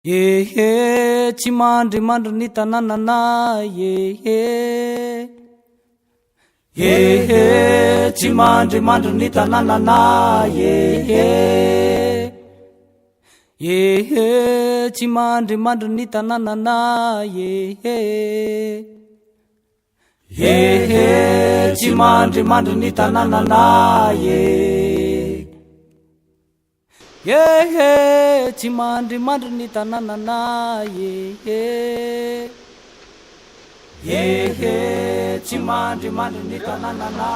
Tsy mandro ny tanànana tsy mandro ny tanànana tsy mandro ny tanànana tsy mandro ny tanànana tsy mandro ny tanànana tsy mandro ny tanànana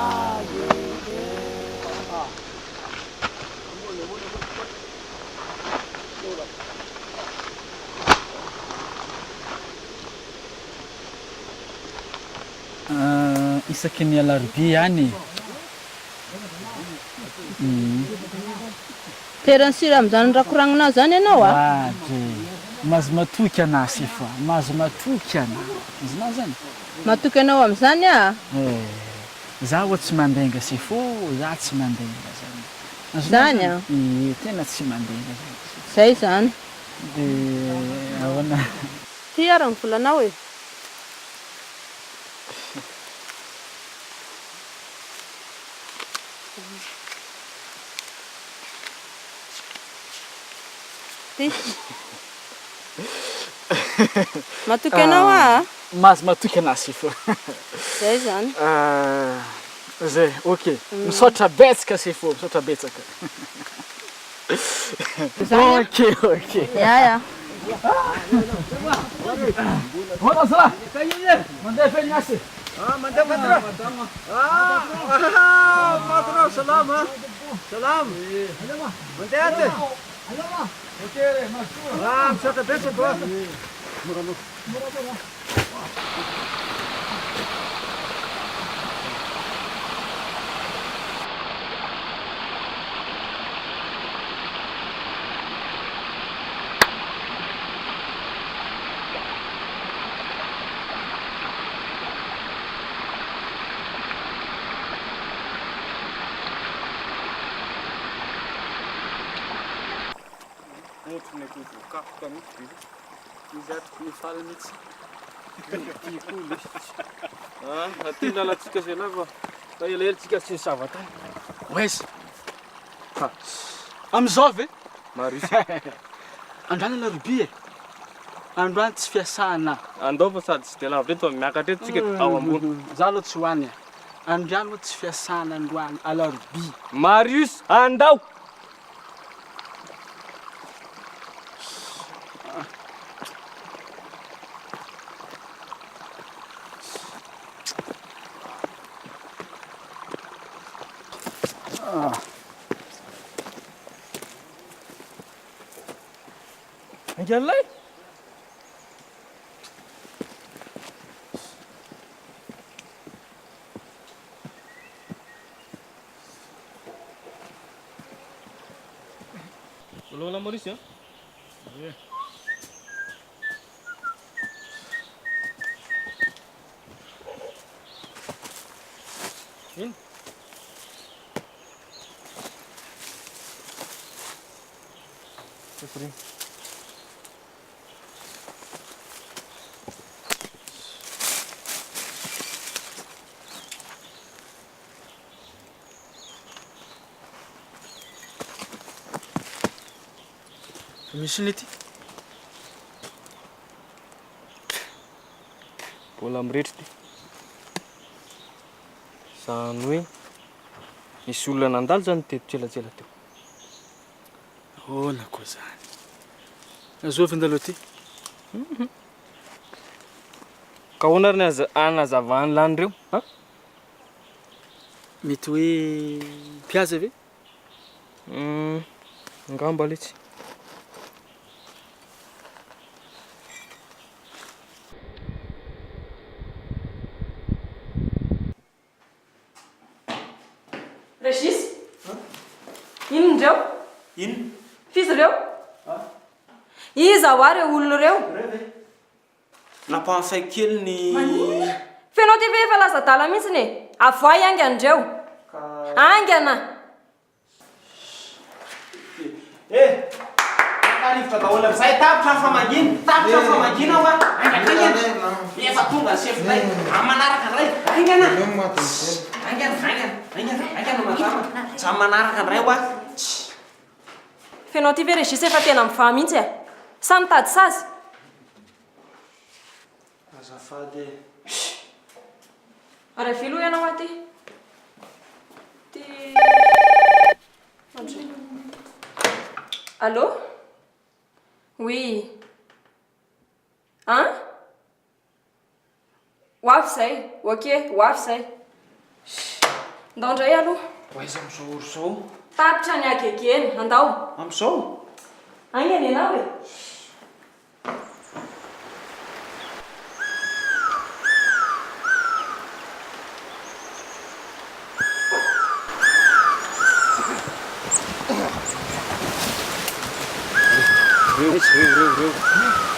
isaky ny alarobia ihany terany sira amizany rakoragnina zany ianao a ade mazo matoky ana sifa mazo matoky ana izy zany matoky anao amizany a za ho tsy mandenga sifo za tsy mandenga zany a tena tsy mandenga zay zany de ahoana ty ara ny volanao e ty matoky anao a mazo matoky ana sifo zay zany zay ok misaotra betsaka sifo misaotra betsaka ok ya Hola sala mandeha feniasy mandeha patron patron salam salam mandeha aty misaotra betsaka Aty lalatsika zay lava fa elaelatsika tsy nisava tany oes amizao ve Marius andrany alarobia e androany tsy fiasana andao fa sady tsy de lavitra eto miakatra eto tsika ao ambony za aloha tsy hoany andriano moa tsy fiasana androany alarobia Marius andao angelay Solona Maurice hein? In? Sofri. misy nety Mbola miretritra ty zany hoe misy olona nandalo zany tetotselatsela teo ahoana koa zany azovy andalo ty ka ahoana ary ny anazavany lanyreo ha mety hoe mpiaza ve ngamba letsy Regis inondreo ino fizy reo iza ho ary olona reo nampahafay kely ny fenao ty ve efa laza-dala mihitsiny e avoay angandreo angana rivotra daholo am'izay tapitra fa mangina tapitra fa mangina ao a aingana efa tonga ny sefinay amin'ny manaraka ndray aingana aingana madama sa manaraka ndray ho a Fenao ty ve Régis efa tena mivaha mihitsy e. Sa mitady sazy? azafady Ary vilo ianao aty. Ty Allô? Oui. Hein? Hoavy zay. Ok, hoavy zay. Andao ndray aloha. oaiza am'izao oro zao Tapitra ny agegeny, andao. am'izao Aingana ianao e.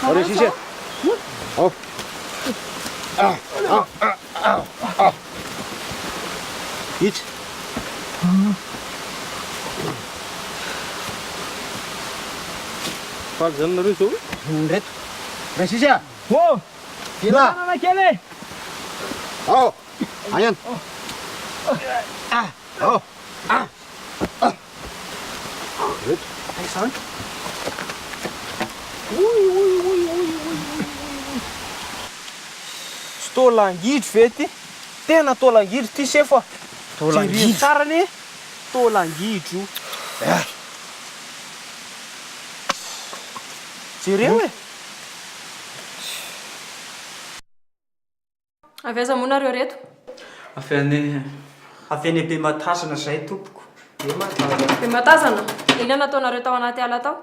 Allez, Chiché. Hop. Hit. Faly zany nareo zao. Reto. Ray Chiché. Oh, Ila. tanana kely e. Oh. Ayan. Oh. Reto. ay zany tsy tô langidro ve ty tena tô langidro ty sefa tô langidro tsara ne tô langidro jereo e Avy aiza moa nareo reto? avy any be matasana zay tompoko Be matazana. Inona nataonareo tao anaty ala tao?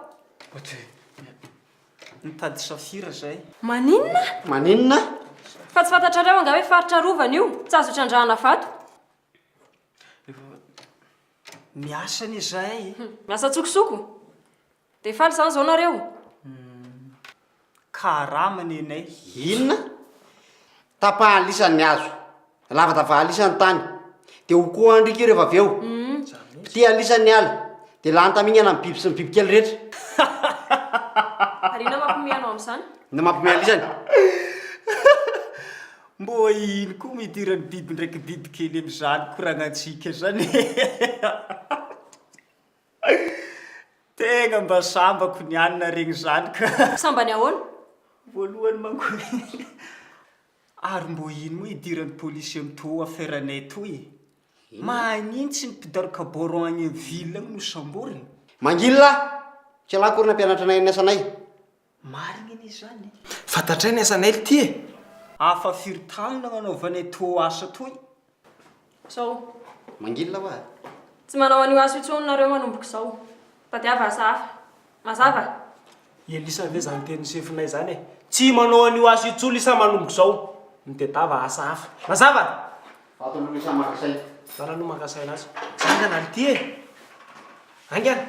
nitady safira zay Maninona? Maninona? Fa tsy fantatrareo anga hoe faritra rovana io, tsy azo trandrahana vato. miasany izay Miasa tsokosoko. De faly zany zao nareo. karamany anay Inona? Tapahalisan'ny hazo. Lava tavahalisan'ny tany. De ho koa andrika io rehefa avy eo. Piti alisan'ny ala. De lany tamingana amin'ny biby sy ny bibikely rehetra. Ary inona mampimeanao amin'izany? Na mampimealisany. mbô iny koa midirany biby ndraiky biby kely am'izany koranantsika zany tegna mba sambako ny anina regny zany ka Sambany ahoana? voalohany manko ary mbô iny moa idiran'ny polisy am'to aferanay toy manintsy ny mpidaroka boron agny amin'ny ville agny no samboriny Mangila. Tsy alako na mpianatra anay ny asanay. marigny any zany fantatray ny asanay ty e afa firotalina nanaovanay to asa toy Sao? Mangila wa. Tsy manao an'io aso intsony nareo manomboka izao. Tadiava asa hafa. Mazava? elisa ve zany teny sefinay zany e tsy manao an'io asa itsolo isa manomboka zao nitetava asa hafa mazava Fatolo isa makasay. bara no makasaina azy zangana ny ty e angana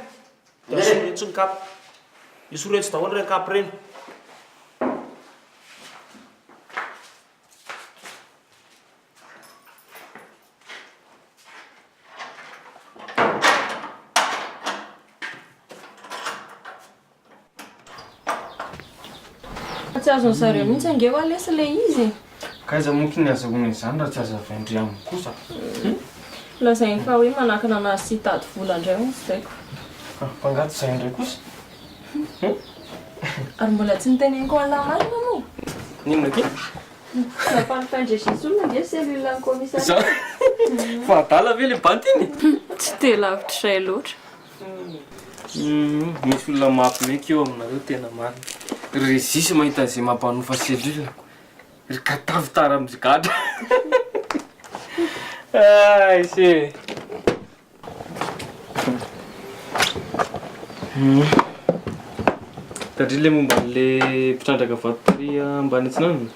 de asoretso ny kapy isoretso daholo reny kapy reny Tsy azony zareo mihitsy angeo alesa le izy. Kaiza moky ny azahoana izany raha tsy aza vaindry aminy kosa. Lazainy fa hoe manakana anazy sy hitady vola indray hono tsy zaiko. Mpangato izay indray kosa. Ary mbola tsy niteneniko an'la marina moa. Ninona ty? Nampanofaindresisy olona nge selula ny komisaria. Za fa adala ve le bantiny? Tsy te lavitra izay loatra. Misy olona mampimeky eo aminareo tena marina. Résisy mahita an'izay mampanofa selula. Ry katavy tara am'izy gadra. Ay se. Tadria le momba an'le mpitrandraka vatoria ambany antsinanana.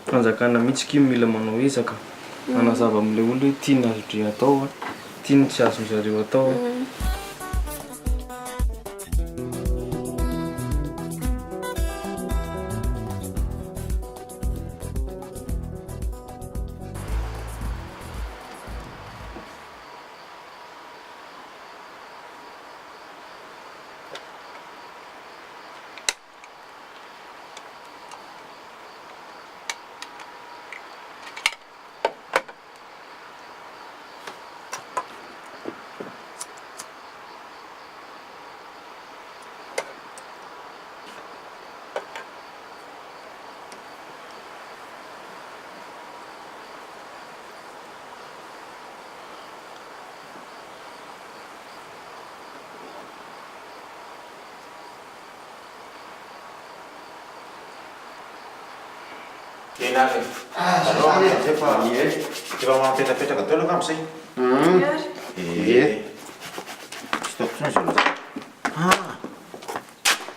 Fanjakana mihitsy kio mila manao ezaka. Anazava amin'ilay olona hoe tiany azo atao, tiany tsy azo zareo atao. Enare. Efa mampetrapetraka daholo ka amin'izay.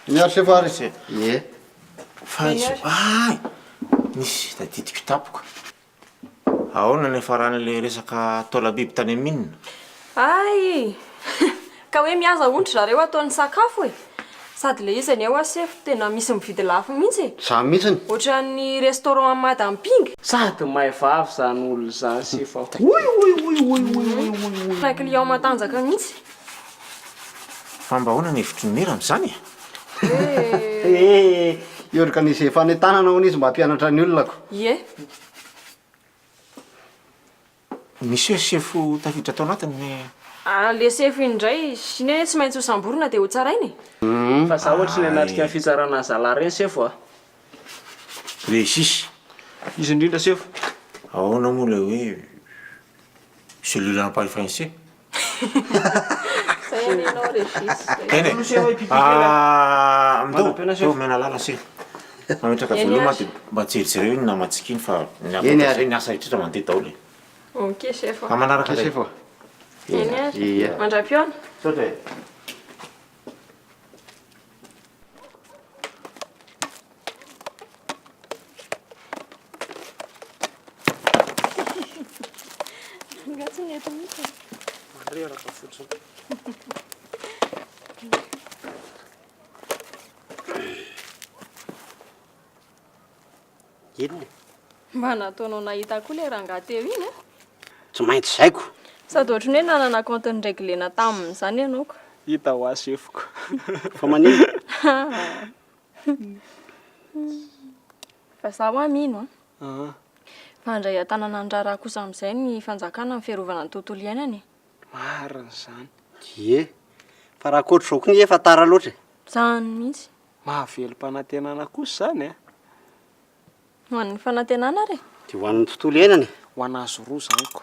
Miaro se fary. Fa izy nisy tadidiko tapoka. Ahoana ny faran'le resaka taolabiby tany amin'inona? Ay ka hoe mihaza ondry zareo ataon'ny sakafo e. Sady le izy aneo asefo tena misy mividy lafo mihitsy. Za mihitsiny. Ohatran'ny restaurant Madame Ping. Sady mahay vavy zany olo zany sefa. Na client matanjaka mihitsy. Fa mba ahoana ny hevitry ny mera amin'izany? Iorika nisy fanentanana ho izy mba hampianatra ny olonako. Ie. Misy hoe sefo tafiditra tao anatiny. Le sefo indray sinene tsy maintsy ho samborina dia ho tsarainy. Fa za ohatry ny anatrika fitsarana zala reny sefo a. Resisy. Izy indrindra sefo. Ahoana moa le hoe celui en parle français. Zay anenao Régis. Amdao mena lala se. Mametraka veloma dia mba jerijereo iny namatsikiny fa ny asa rehetra mandeha daholo. Ok sefo. Ka manaraka zay. Sefo. Eny ary. Mandram-piona. Sotra. Inona? Mba nataonao nahita koa le rangahy teo iny a. Tsy maintsy zaiko. Sady ohatry ny hoe nanana compte-ny réglena tamin'izany ianao ka. Hita ho azy sefoko. Fa manino? Fa zaho amino a. Ah, Fa handray an-tanana andrara kosa amin'izay ny fanjakana amin'ny fiarovana ny tontolo iainany. marina zany. Ie. Fa raha koatra zao koa ny efa tara loatra. Zany mihitsy. Mahavelom-panantenana kosa zany a. Ho an'ny fanantenana re. Dia ho an'ny tontolo iainany. Ho anazy roa zany ko.